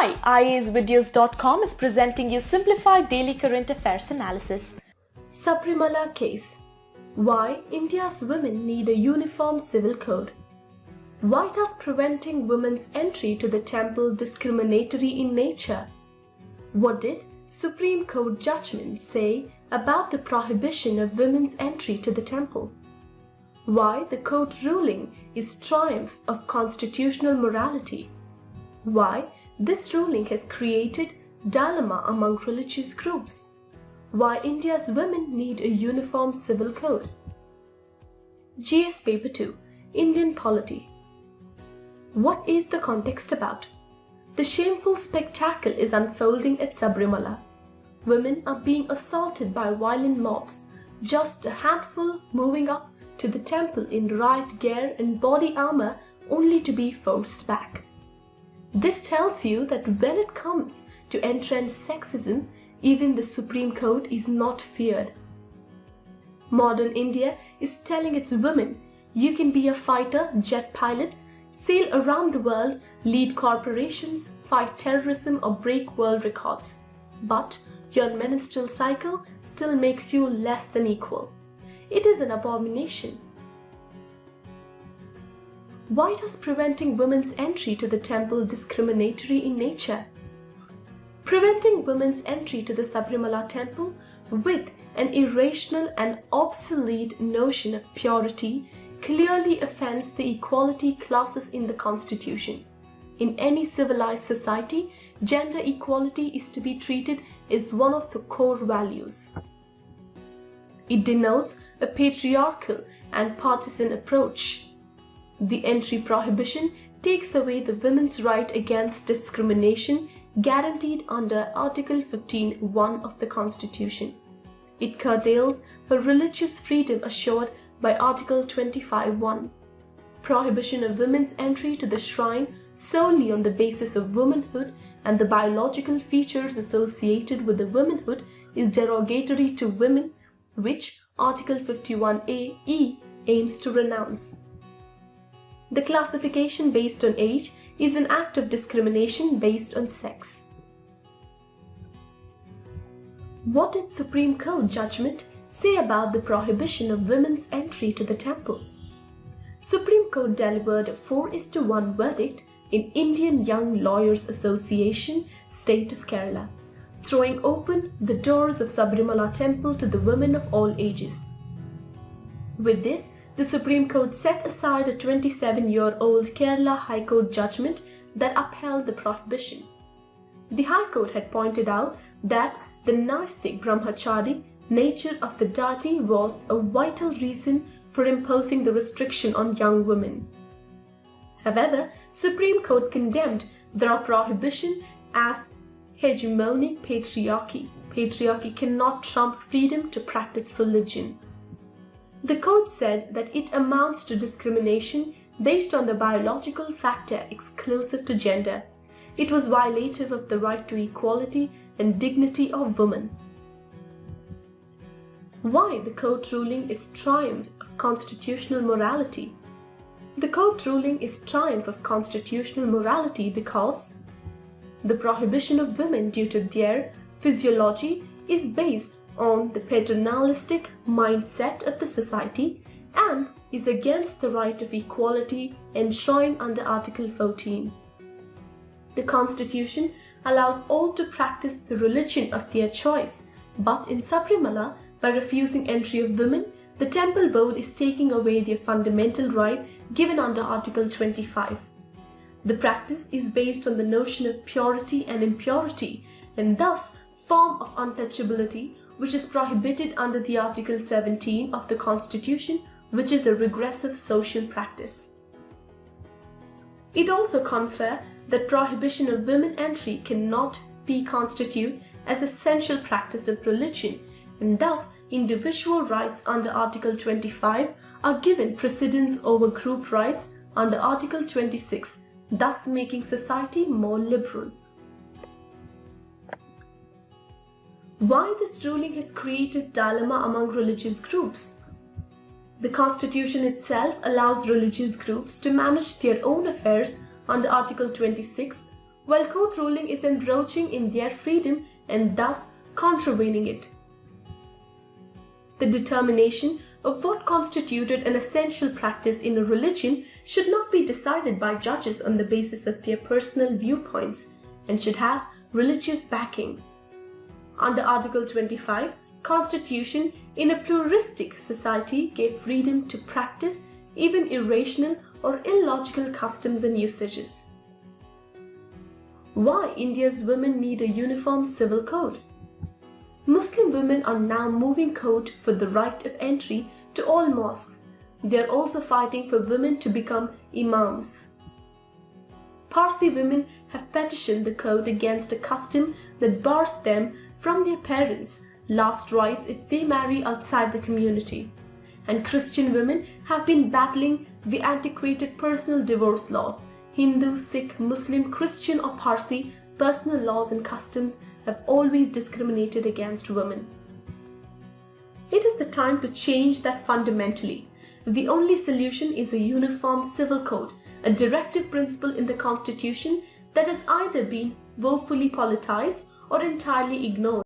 Hi, IASvideos.com is presenting you simplified daily current affairs analysis. Sabarimala case. Why India's women need a uniform civil code. Why does preventing women's entry to the temple discriminatory in nature? What did Supreme Court judgment say about the prohibition of women's entry to the temple? Why the court ruling is triumph of constitutional morality? Why this ruling has created dilemma among religious groups? Why India's women need a uniform civil code? GS Paper 2, Indian Polity. What is the context about? The shameful spectacle is unfolding at Sabarimala. Women are being assaulted by violent mobs, just a handful moving up to the temple in riot gear and body armor only to be forced back. This tells you that when it comes to entrenched sexism, even the Supreme Court is not feared. Modern India is telling its women, you can be a fighter, jet pilots, sail around the world, lead corporations, fight terrorism or break world records. But your menstrual cycle still makes you less than equal. It is an abomination. Why does preventing women's entry to the temple discriminatory in nature? Preventing women's entry to the Sabarimala temple with an irrational and obsolete notion of purity clearly offends the equality clauses in the Constitution. In any civilized society, gender equality is to be treated as one of the core values. It denotes a patriarchal and partisan approach. The entry prohibition takes away the women's right against discrimination guaranteed under Article 15(1) of the Constitution. It curtails her religious freedom assured by Article 25(1). Prohibition of women's entry to the shrine solely on the basis of womanhood and the biological features associated with the womanhood is derogatory to women, which Article 51(a)(e) aims to renounce. The classification based on age is an act of discrimination based on sex. What did Supreme Court judgment say about the prohibition of women's entry to the temple? Supreme Court delivered a 4:1 verdict in Indian Young Lawyers Association, State of Kerala, throwing open the doors of Sabarimala temple to the women of all ages. With this, the Supreme Court set aside a 27-year-old Kerala High Court judgment that upheld the prohibition. The High Court had pointed out that the Naistic Brahmachari nature of the deity was a vital reason for imposing the restriction on young women. However, Supreme Court condemned the prohibition as hegemonic patriarchy. Patriarchy cannot trump freedom to practice religion. The court said that it amounts to discrimination based on the biological factor exclusive to gender. It was violative of the right to equality and dignity of women. Why the court ruling is triumph of constitutional morality? The court ruling is triumph of constitutional morality because the prohibition of women due to their physiology is based on the paternalistic mindset of the society and is against the right of equality enshrined under Article 14. The Constitution allows all to practice the religion of their choice, but in Sabarimala, by refusing entry of women, the temple board is taking away their fundamental right given under Article 25. The practice is based on the notion of purity and impurity and thus form of untouchability, which is prohibited under the Article 17 of the Constitution, which is a regressive social practice. It also confers that prohibition of women entry cannot be constituted as essential practice of religion, and thus individual rights under Article 25 are given precedence over group rights under Article 26, thus making society more liberal. Why this ruling has created dilemma among religious groups? The Constitution itself allows religious groups to manage their own affairs under Article 26 while court ruling is encroaching in their freedom and thus contravening it. The determination of what constituted an essential practice in a religion should not be decided by judges on the basis of their personal viewpoints and should have religious backing. Under Article 25, Constitution in a pluralistic society gave freedom to practice even irrational or illogical customs and usages. Why India's women need a uniform civil code? Muslim women are now moving court for the right of entry to all mosques. They are also fighting for women to become imams. Parsi women have petitioned the code against a custom that bars them from their parents' last rites if they marry outside the community. And Christian women have been battling the antiquated personal divorce laws. Hindu, Sikh, Muslim, Christian or Parsi personal laws and customs have always discriminated against women. It is the time to change that fundamentally. The only solution is a uniform civil code, a directive principle in the Constitution that has either been woefully politicized or entirely ignored.